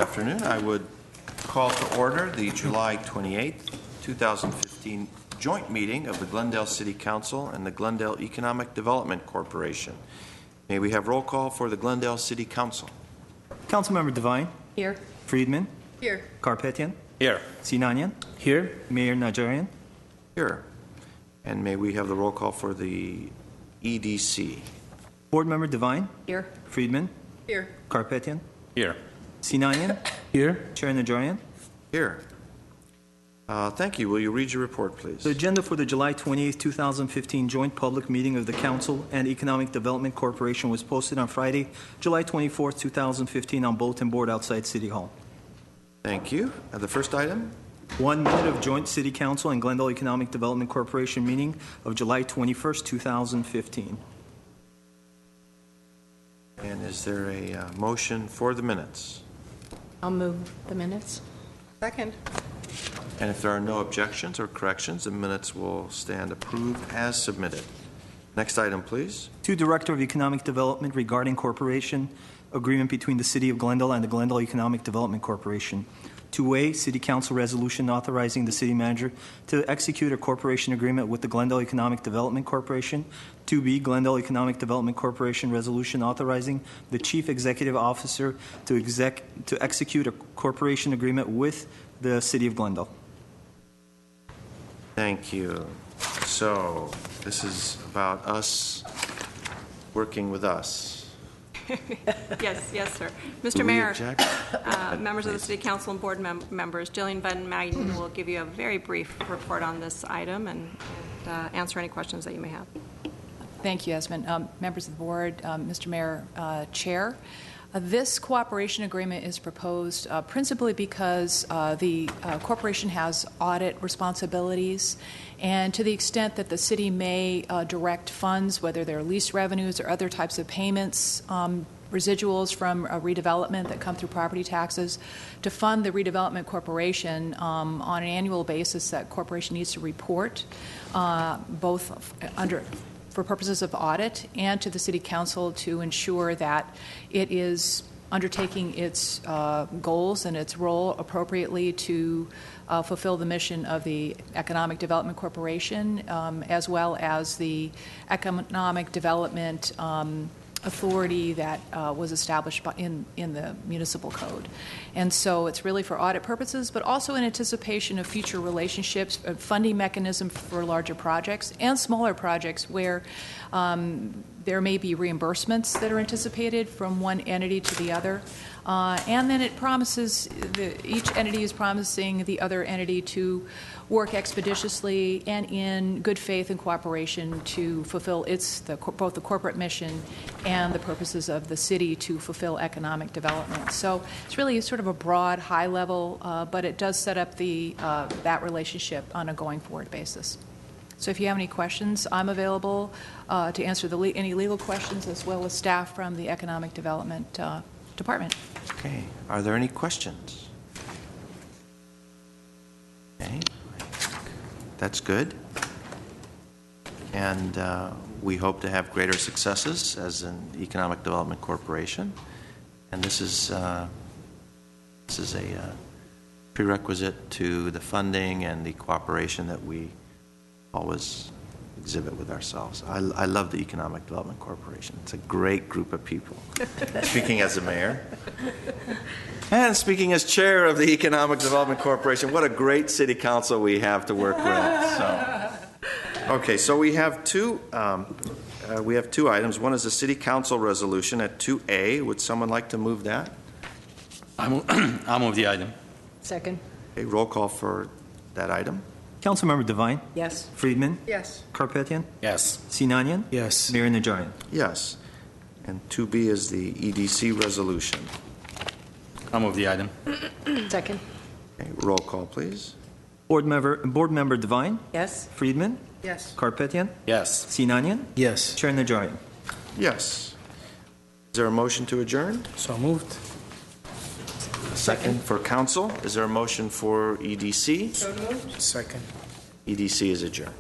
afternoon. I would call to order the July 28th, 2015 joint meeting of the Glendale City Council and the Glendale Economic Development Corporation. May we have roll call for the Glendale City Council? Councilmember Devine. Here. Friedman. Here. Karpetian. Here. Sinanian. Here. Mayor Najarian. Here. And may we have the roll call for the EDC? Board Member Devine. Here. Friedman. Here. Karpetian. Here. Sinanian. Here. Chair Najarian. Here. Thank you. Will you read your report, please? The agenda for the July 28, 2015 joint public meeting of the Council and Economic Development Corporation was posted on Friday, July 24, 2015 on bulletin board outside City Hall. Thank you. The first item? 1 minute of joint City Council and Glendale Economic Development Corporation meeting of July 21, 2015. And is there a motion for the minutes? I'll move the minutes. Second. And if there are no objections or corrections, the minutes will stand approved as submitted. Next item, please. To Director of Economic Development regarding corporation agreement between the City of Glendale and the Glendale Economic Development Corporation. 2A, City Council resolution authorizing the City Manager to execute a corporation agreement with the Glendale Economic Development Corporation. 2B, Glendale Economic Development Corporation resolution authorizing the Chief Executive Officer to execute a corporation agreement with the City of Glendale. Thank you. So this is about us working with us. Yes, sir. Do Mr. we Mayor, object? members of the City Council and board members, Jillian Van Meiden will give you a very brief report on this item and answer any questions that you may have. Thank you, Esmond. Members of the board, Mr. Mayor, Chair. This cooperation agreement is proposed principally because the corporation has audit responsibilities, and to the extent that the city may direct funds, whether they're lease revenues or other types of payments, residuals from redevelopment that come through property taxes, to fund the redevelopment corporation on an annual basis, that corporation needs to report both for purposes of audit and to the City Council to ensure that it is undertaking its goals and its role appropriately to fulfill the mission of the Economic Development Corporation, as well as the Economic Development Authority that was established in the municipal code. And so it's really for audit purposes, but also in anticipation of future relationships, a funding mechanism for larger projects and smaller projects where there may be reimbursements that are anticipated from one entity to the other. And then it promises, each entity is promising the other entity to work expeditiously and in good faith and cooperation to fulfill both the corporate mission and the purposes of the city to fulfill economic development. So it's really sort of a broad, high level, but it does set up that relationship on a going forward basis. So if you have any questions, I'm available to answer any legal questions, as well as staff from the Economic Development Department. Okay. Are there any questions? Okay. That's good. And we hope to have greater successes as an Economic Development Corporation. And this is a prerequisite to the funding and the cooperation that we always exhibit with ourselves. I love the Economic Development Corporation. It's a great group of people. Speaking as a mayor. And speaking as chair of the Economic Development Corporation, what a great city council we have to work with. So we have two items. One is a city council resolution at 2A. Would someone like to move that? I'll move the item. Second. Okay, roll call for that item. Councilmember Devine. Yes. Friedman. Yes. Karpetian. Yes. Sinanian. Yes. Mayor Najarian. Yes. And 2B is the EDC resolution. I'll move the item. Second. Okay, roll call, please. Board Member Devine. Yes. Friedman. Yes. Karpetian. Yes. Sinanian. Yes. Chair Najarian. Yes. Is there a motion to adjourn? So moved. A second for council. Is there a motion for EDC? So moved. Second. EDC is adjourned.